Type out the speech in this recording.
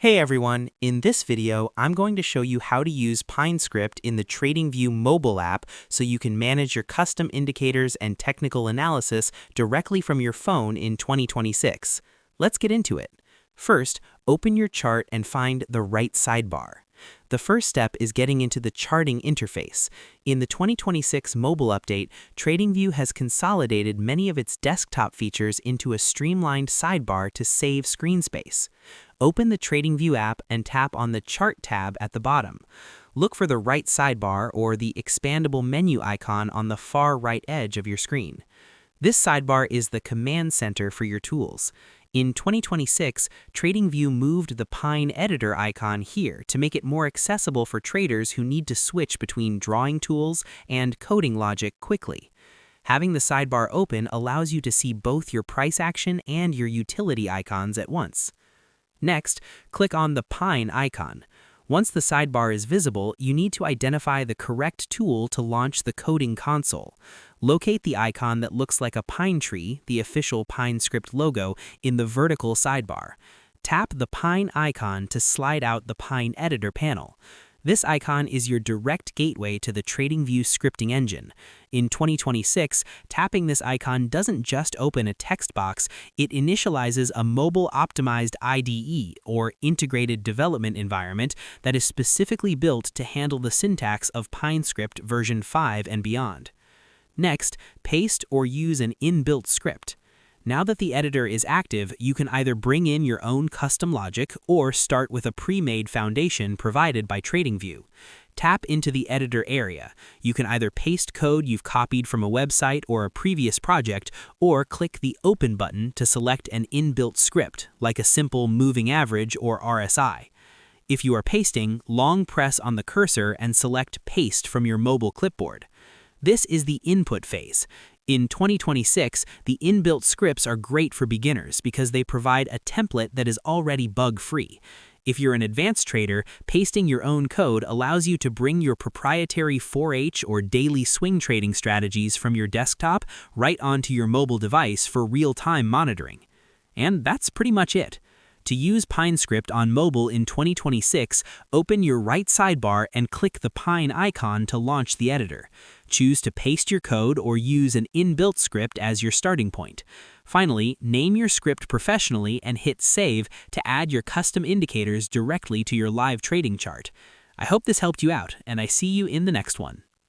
Hey everyone, in this video, I'm going to show you how to use PineScript in the TradingView mobile app so you can manage your custom indicators and technical analysis directly from your phone in 2026. Let's get into it. First, open your chart and find the right sidebar. The first step is getting into the charting interface. In the 2026 mobile update, TradingView has consolidated many of its desktop features into a streamlined sidebar to save screen space. Open the TradingView app and tap on the Chart tab at the bottom. Look for the right sidebar or the expandable menu icon on the far right edge of your screen. This sidebar is the command center for your tools. In 2026, TradingView moved the Pine editor icon here to make it more accessible for traders who need to switch between drawing tools and coding logic quickly. Having the sidebar open allows you to see both your price action and your utility icons at once. Next, click on the Pine icon. Once the sidebar is visible, you need to identify the correct tool to launch the coding console. Locate the icon that looks like a pine tree, the official PineScript logo, in the vertical sidebar. Tap the Pine icon to slide out the Pine editor panel. This icon is your direct gateway to the TradingView scripting engine. In 2026, tapping this icon doesn't just open a text box, it initializes a mobile-optimized IDE, or Integrated Development Environment, that is specifically built to handle the syntax of PineScript version 5 and beyond. Next, paste or use an inbuilt script. Now that the editor is active, you can either bring in your own custom logic or start with a pre-made foundation provided by TradingView. Tap into the editor area. You can either paste code you've copied from a website or a previous project, or click the Open button to select an inbuilt script, like a simple moving average or RSI. If you are pasting, long press on the cursor and select Paste from your mobile clipboard. This is the input phase. In 2026, the inbuilt scripts are great for beginners because they provide a template that is already bug-free. If you're an advanced trader, pasting your own code allows you to bring your proprietary 4H or daily swing trading strategies from your desktop right onto your mobile device for real-time monitoring. And that's pretty much it. To use PineScript on mobile in 2026, open your right sidebar and click the Pine icon to launch the editor. Choose to paste your code or use an inbuilt script as your starting point. Finally, name your script professionally and hit Save to add your custom indicators directly to your live trading chart. I hope this helped you out, and I see you in the next one.